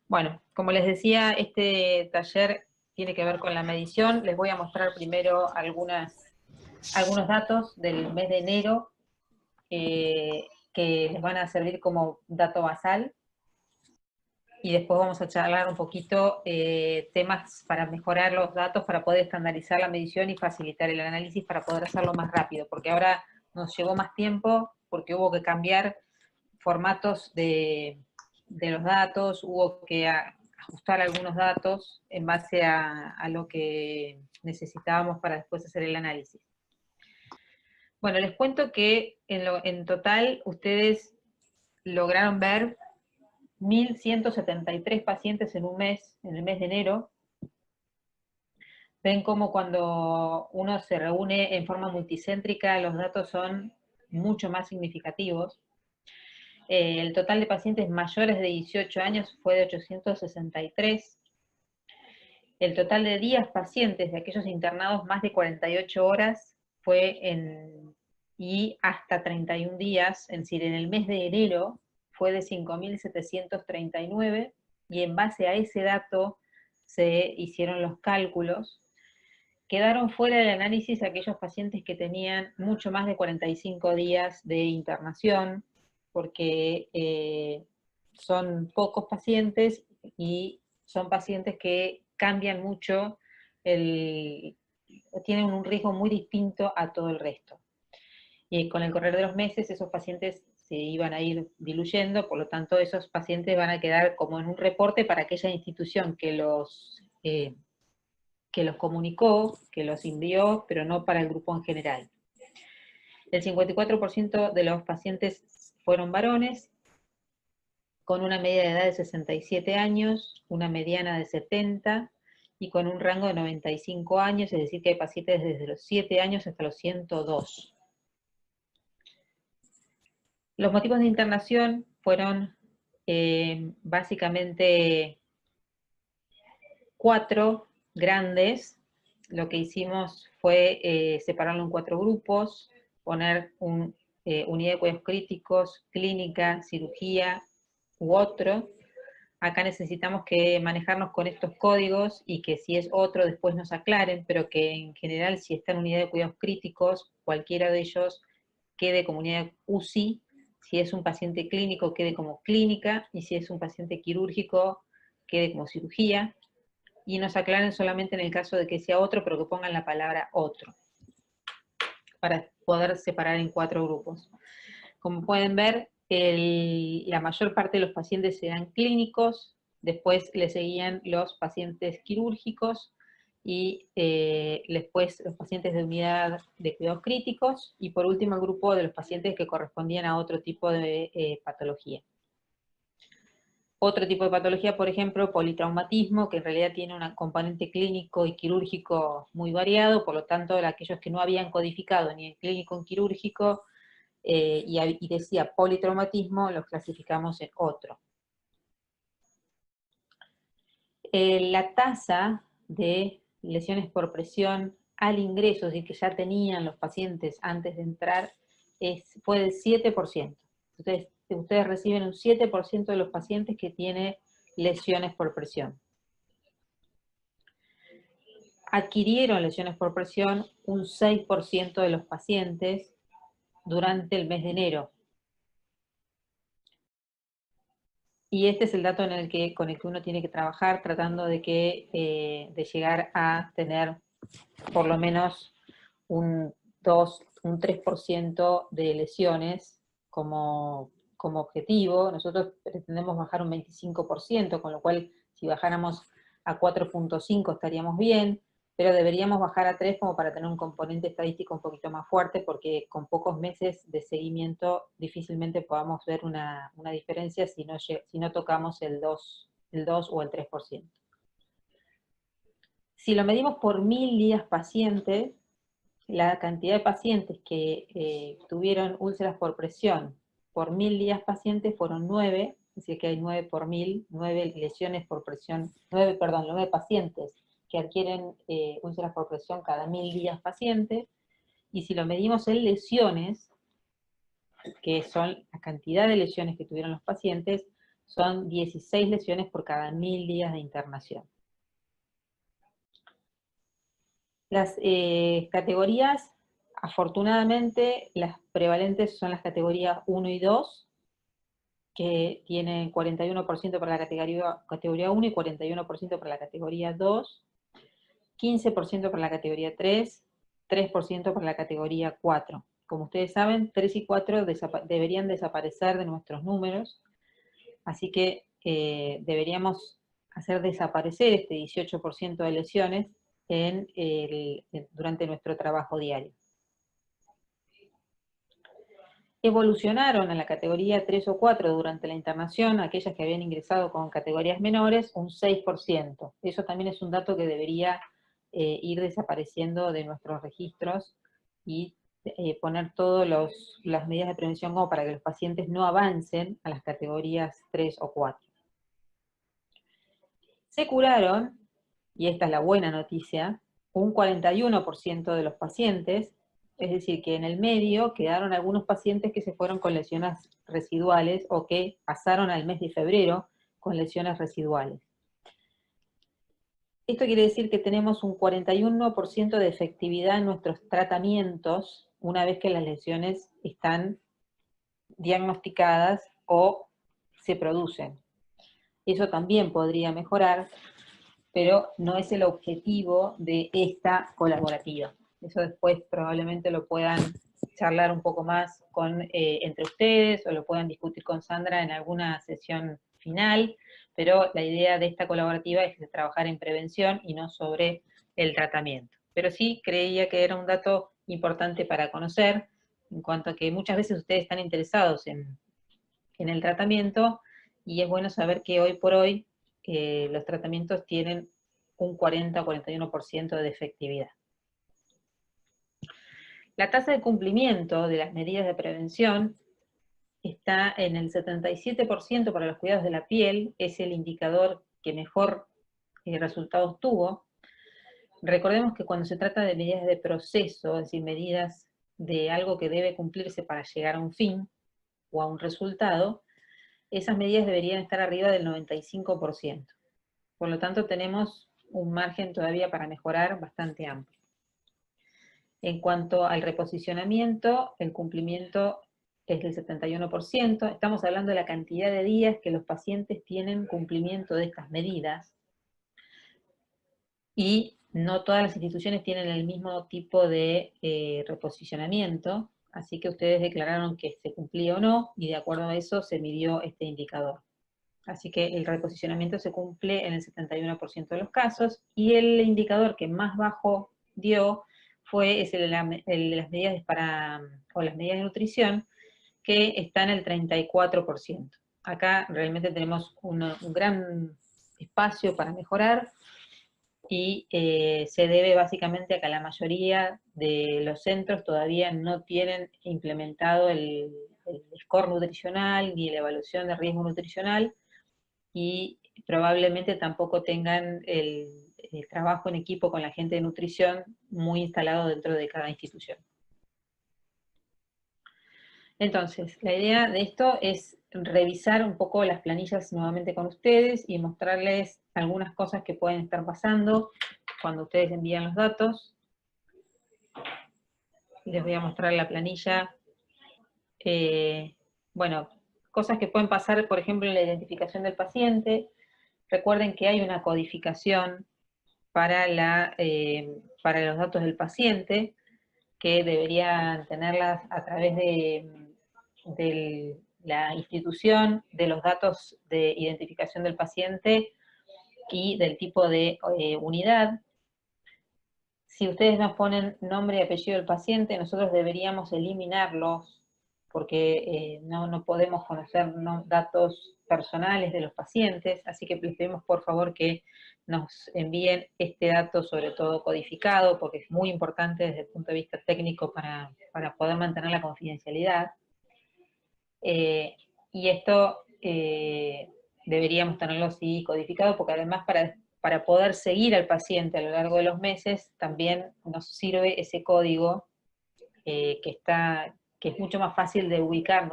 Bueno, como les decía, este taller tiene que ver con la medición. Les voy a mostrar primero algunos datos del mes de enero que les van a servir como dato basal. Y después vamos a charlar un poquito temas para mejorar los datos, para poder estandarizar la medición y facilitar el análisis para poder hacerlo más rápido, porque ahora nos llevó más tiempo, porque hubo que cambiar formatos de los datos, hubo que ajustar algunos datos en base a lo que necesitábamos para después hacer el análisis. Bueno, les cuento que en total ustedes lograron ver 1.173 pacientes en un mes, en el mes de enero. Ven como cuando uno se reúne en forma multicéntrica, los datos son mucho más significativos. El total de pacientes mayores de 18 años fue de 863. El total de días pacientes de aquellos internados más de 48 horas fue y hasta 31 días, es decir, en el mes de enero fue de 5.739, y en base a ese dato se hicieron los cálculos. Quedaron fuera del análisis aquellos pacientes que tenían mucho más de 45 días de internación, porque son pocos pacientes y son pacientes que cambian mucho, tienen un riesgo muy distinto a todo el resto. Y con el correr de los meses esos pacientes se iban a ir diluyendo, por lo tanto esos pacientes van a quedar como en un reporte para aquella institución que los comunicó, que los envió, pero no para el grupo en general. El 54% de los pacientes fueron varones, con una media de edad de 67 años, una mediana de 70, y con un rango de 95 años, es decir que hay pacientes desde los 7 años hasta los 102. Los motivos de internación fueron básicamente 4 grandes. Lo que hicimos fue separarlo en 4 grupos, poner unidad de cuidados críticos, clínica, cirugía u otro. Acá necesitamos que manejarnos con estos códigos y que si es otro después nos aclaren, pero que en general si está en unidad de cuidados críticos, cualquiera de ellos quede como unidad UCI, si es un paciente clínico quede como clínica, y si es un paciente quirúrgico quede como cirugía, y nos aclaren solamente en el caso de que sea otro, pero que pongan la palabra otro, para poder separar en 4 grupos. Como pueden ver, la mayor parte de los pacientes eran clínicos, después le seguían los pacientes quirúrgicos, y después los pacientes de unidad de cuidados críticos, y por último el grupo de los pacientes que correspondían a otro tipo de patología. Otro tipo de patología, por ejemplo, politraumatismo, que en realidad tiene un componente clínico y quirúrgico muy variado, por lo tanto, aquellos que no habían codificado ni en clínico ni en quirúrgico, y decía politraumatismo, los clasificamos en otro. La tasa de lesiones por presión al ingreso, es decir, que ya tenían los pacientes antes de entrar, fue del 7%. Entonces, ustedes reciben un 7% de los pacientes que tiene lesiones por presión. Adquirieron lesiones por presión un 6% de los pacientes durante el mes de enero. Y este es el dato con el que uno tiene que trabajar, tratando de llegar a tener por lo menos un 3% de lesiones como objetivo. Nosotros pretendemos bajar un 25%, con lo cual si bajáramos a 4.5 estaríamos bien, pero deberíamos bajar a 3 como para tener un componente estadístico un poquito más fuerte, porque con pocos meses de seguimiento difícilmente podamos ver una diferencia si no tocamos el 2 o el 3%. Si lo medimos por 1.000 días paciente, la cantidad de pacientes que tuvieron úlceras por presión por 1.000 días pacientes fueron 9, es decir que hay 9 por 1.000, 9 lesiones por presión, 9 pacientes que adquieren úlceras por presión cada 1.000 días paciente. Y si lo medimos en lesiones, que son la cantidad de lesiones que tuvieron los pacientes, son 16 lesiones por cada 1000 días de internación. Las categorías, afortunadamente, las prevalentes son las categorías 1 y 2, que tienen 41% para la categoría 1 y 41% para la categoría 2, 15% para la categoría 3, 3% para la categoría 4. Como ustedes saben, 3 y 4 deberían desaparecer de nuestros números, así que deberíamos hacer desaparecer este 18% de lesiones durante nuestro trabajo diario. Evolucionaron a la categoría 3 o 4 durante la internación, aquellas que habían ingresado con categorías menores, un 6%. Eso también es un dato que debería ir desapareciendo de nuestros registros y poner todas las medidas de prevención como para que los pacientes no avancen a las categorías 3 o 4. Se curaron, y esta es la buena noticia, un 41% de los pacientes, es decir, que en el medio quedaron algunos pacientes que se fueron con lesiones residuales o que pasaron al mes de febrero con lesiones residuales. Esto quiere decir que tenemos un 41% de efectividad en nuestros tratamientos una vez que las lesiones están diagnosticadas o se producen. Eso también podría mejorar, pero no es el objetivo de esta colaborativa. Eso después probablemente lo puedan charlar un poco más entre ustedes, o lo puedan discutir con Sandra en alguna sesión final, pero la idea de esta colaborativa es trabajar en prevención y no sobre el tratamiento. Pero sí creía que era un dato importante para conocer, en cuanto a que muchas veces ustedes están interesados en el tratamiento, y es bueno saber que hoy por hoy los tratamientos tienen un 40 o 41% de efectividad. La tasa de cumplimiento de las medidas de prevención está en el 77% para los cuidados de la piel, es el indicador que mejor resultados tuvo. Recordemos que cuando se trata de medidas de proceso, es decir, medidas de algo que debe cumplirse para llegar a un fin o a un resultado, esas medidas deberían estar arriba del 95%. Por lo tanto, tenemos un margen todavía para mejorar bastante amplio. En cuanto al reposicionamiento, el cumplimiento es del 71%. Estamos hablando de la cantidad de días que los pacientes tienen cumplimiento de estas medidas. Y no todas las instituciones tienen el mismo tipo de reposicionamiento, así que ustedes declararon que se cumplía o no, y de acuerdo a eso se midió este indicador. Así que el reposicionamiento se cumple en el 71% de los casos, y el indicador que más bajo dio es el de las medidas las medidas de nutrición, que está en el 34%. Acá realmente tenemos un gran espacio para mejorar, y se debe básicamente a que la mayoría de los centros todavía no tienen implementado el score nutricional ni la evaluación de riesgo nutricional, y probablemente tampoco tengan el trabajo en equipo con la gente de nutrición muy instalado dentro de cada institución. Entonces, la idea de esto es revisar un poco las planillas nuevamente con ustedes y mostrarles algunas cosas que pueden estar pasando cuando ustedes envían los datos. Les voy a mostrar la planilla. Bueno, cosas que pueden pasar, por ejemplo, en la identificación del paciente. Recuerden que hay una codificación para los datos del paciente, que deberían tenerlas a través de la institución, de los datos de identificación del paciente y del tipo de unidad. Si ustedes nos ponen nombre y apellido del paciente, nosotros deberíamos eliminarlos, porque no podemos conocer datos personales de los pacientes, así que les pedimos por favor que nos envíen este dato, sobre todo codificado, porque es muy importante desde el punto de vista técnico para poder mantener la confidencialidad. Y esto deberíamos tenerlo así codificado, porque además para poder seguir al paciente a lo largo de los meses, también nos sirve ese código que es mucho más fácil de ubicar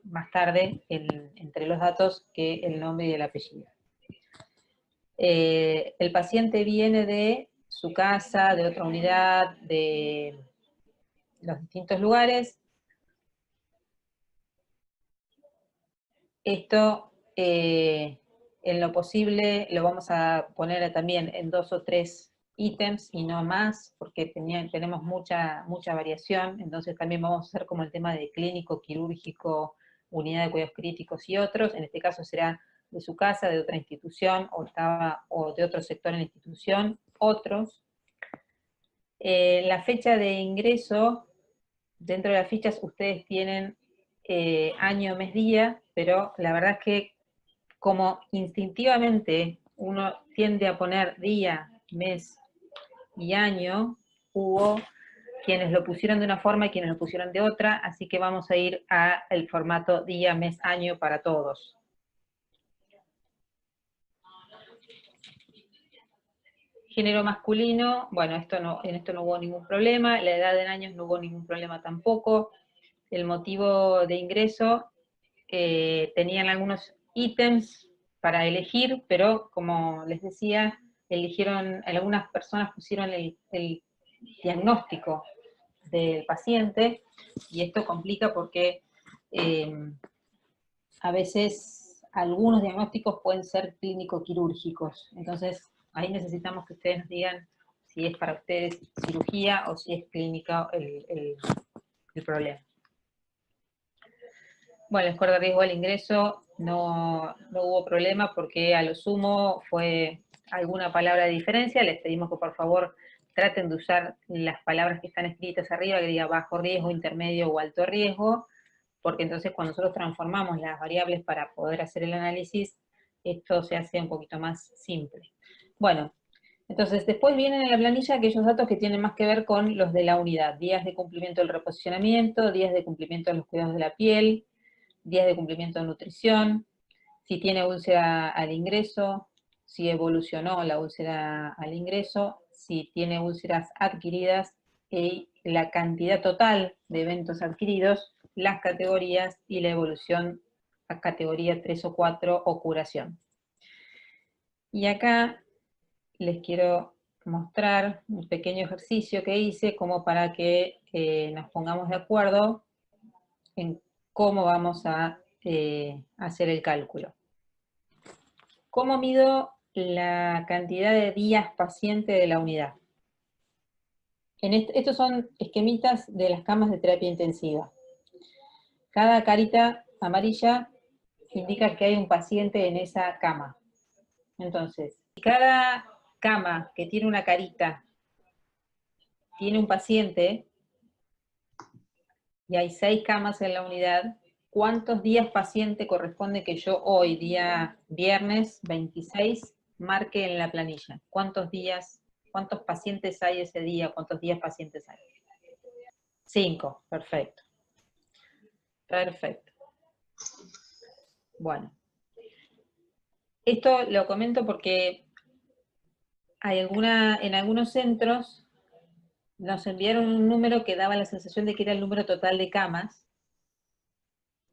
más tarde entre los datos que el nombre y el apellido. El paciente viene de su casa, de otra unidad, de los distintos lugares. Esto, en lo posible, lo vamos a poner también en 2 o 3 ítems y no más, porque tenemos mucha variación, entonces también vamos a hacer como el tema de clínico, quirúrgico, unidad de cuidados críticos y otros. En este caso será de su casa, de otra institución, o de otro sector en la institución, otros. La fecha de ingreso, dentro de las fichas ustedes tienen año, mes, día, pero la verdad es que como instintivamente uno tiende a poner día, mes y año, hubo quienes lo pusieron de una forma y quienes lo pusieron de otra, así que vamos a ir al formato día, mes, año para todos. Género masculino, bueno, en esto no hubo ningún problema, la edad en años no hubo ningún problema tampoco. El motivo de ingreso, tenían algunos ítems para elegir, pero como les decía, algunas personas pusieron el diagnóstico del paciente, y esto complica porque a veces algunos diagnósticos pueden ser clínico-quirúrgicos, entonces ahí necesitamos que ustedes nos digan si es para ustedes cirugía o si es clínica el problema. Bueno, el score de riesgo al ingreso no hubo problema porque a lo sumo fue alguna palabra de diferencia. Les pedimos que por favor traten de usar las palabras que están escritas arriba, que diga bajo riesgo, intermedio o alto riesgo, porque entonces cuando nosotros transformamos las variables para poder hacer el análisis, esto se hace un poquito más simple. Bueno, entonces después vienen en la planilla aquellos datos que tienen más que ver con los de la unidad. Días de cumplimiento del reposicionamiento, días de cumplimiento de los cuidados de la piel, días de cumplimiento de nutrición, si tiene úlcera al ingreso, si evolucionó la úlcera al ingreso, si tiene úlceras adquiridas y la cantidad total de eventos adquiridos, las categorías y la evolución a categoría 3 o 4 o curación. Y acá les quiero mostrar un pequeño ejercicio que hice como para que nos pongamos de acuerdo en cómo vamos a hacer el cálculo. ¿Cómo mido la cantidad de días paciente de la unidad? Estos son esquemitas de las camas de terapia intensiva. Cada carita amarilla indica que hay un paciente en esa cama. Entonces, si cada cama que tiene una carita tiene un paciente, y hay 6 camas en la unidad, ¿cuántos días paciente corresponde que yo hoy, día viernes 26, marque en la planilla? ¿Cuántos pacientes hay ese día? ¿Cuántos días pacientes hay? 5, perfecto. Perfecto. Bueno. Esto lo comento porque en algunos centros nos enviaron un número que daba la sensación de que era el número total de camas,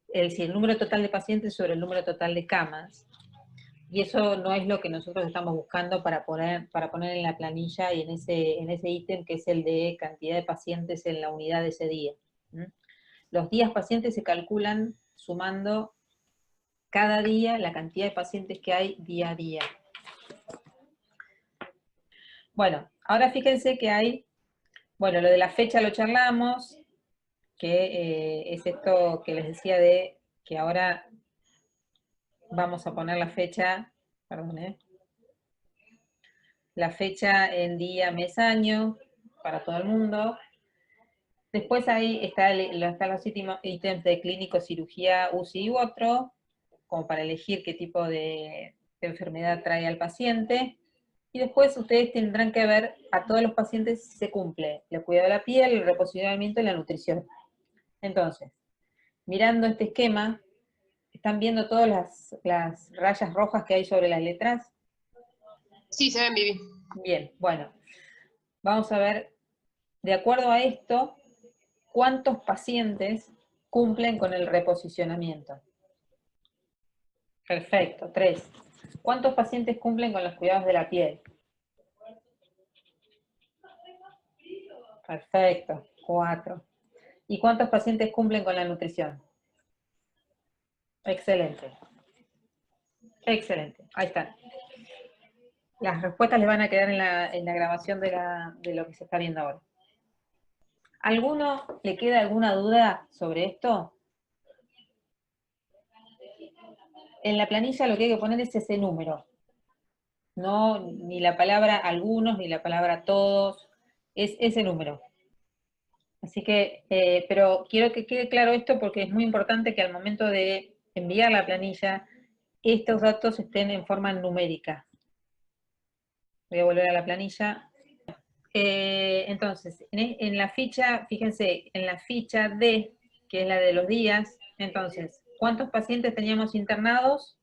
es decir, el número total de pacientes sobre el número total de camas, y eso no es lo que nosotros estamos buscando para poner en la planilla y en ese ítem que es el de cantidad de pacientes en la unidad de ese día. Los días pacientes se calculan sumando cada día la cantidad de pacientes que hay día a día. Bueno, ahora fíjense que hay, bueno, lo de la fecha lo charlamos, que es esto que les decía de que ahora vamos a poner la fecha, perdón, la fecha en día, mes, año, para todo el mundo. Después ahí están los ítems de clínico, cirugía, UCI u otro, como para elegir qué tipo de enfermedad trae al paciente. Y después ustedes tendrán que ver a todos los pacientes si se cumple el cuidado de la piel, el reposicionamiento y la nutrición. Entonces, mirando este esquema, ¿están viendo todas las rayas rojas que hay sobre las letras? Sí, se ven, Vivi. Bien, bueno. Vamos a ver, de acuerdo a esto, cuántos pacientes cumplen con el reposicionamiento? Perfecto, 3. ¿Cuántos pacientes cumplen con los cuidados de la piel? Perfecto, 4. ¿Y cuántos pacientes cumplen con la nutrición? Excelente. Excelente, ahí están. Las respuestas les van a quedar en la grabación de lo que se está viendo ahora. ¿Alguno le queda alguna duda sobre esto? En la planilla lo que hay que poner es ese número. No, ni la palabra algunos, ni la palabra todos, es ese número. Así que, pero quiero que quede claro esto porque es muy importante que al momento de enviar la planilla, estos datos estén en forma numérica. Voy a volver a la planilla. Entonces, en la ficha, fíjense, en la ficha D, que es la de los días, entonces, ¿cuántos pacientes teníamos internados?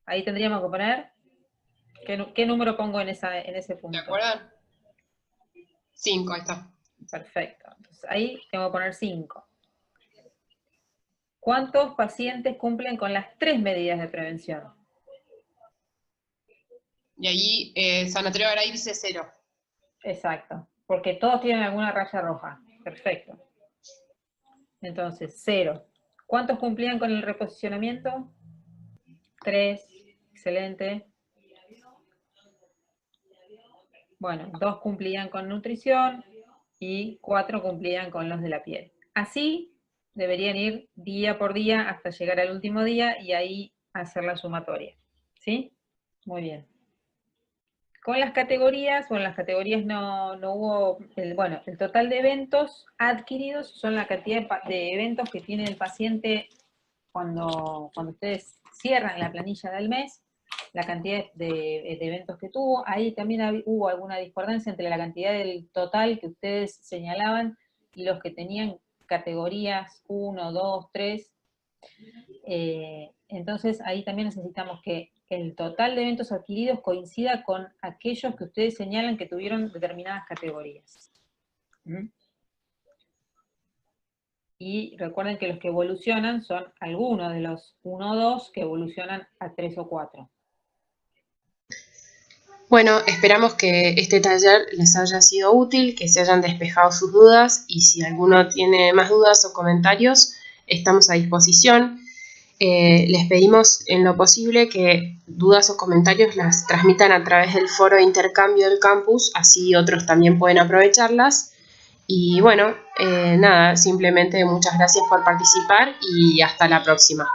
Ahí tendríamos que poner, ¿qué número pongo en ese punto? ¿De acuerdo? 5, ahí está. Perfecto. Entonces, ahí tengo que poner 5. ¿Cuántos pacientes cumplen con las 3 medidas de prevención? Y ahí, Sanatorio Arairse 0. Exacto, porque todos tienen alguna raya roja. Perfecto. Entonces, 0. ¿Cuántos cumplían con el reposicionamiento? 3. Excelente. Bueno, 2 cumplían con nutrición y 4 cumplían con los de la piel. Así deberían ir día por día hasta llegar al último día y ahí hacer la sumatoria. ¿Sí? Muy bien. Con las categorías, bueno, las categorías no hubo, bueno, el total de eventos adquiridos son la cantidad de eventos que tiene el paciente cuando ustedes cierran la planilla del mes, la cantidad de eventos que tuvo. Ahí también hubo alguna discordancia entre la cantidad del total que ustedes señalaban y los que tenían categorías 1, 2, 3. Entonces ahí también necesitamos que el total de eventos adquiridos coincida con aquellos que ustedes señalan que tuvieron determinadas categorías. Y recuerden que los que evolucionan son algunos de los 1 o 2 que evolucionan a 3 o 4. Bueno, esperamos que este taller les haya sido útil, que se hayan despejado sus dudas y si alguno tiene más dudas o comentarios, estamos a disposición. Les pedimos en lo posible que dudas o comentarios las transmitan a través del foro de intercambio del campus, así otros también pueden aprovecharlas. Y bueno, nada, simplemente muchas gracias por participar y hasta la próxima.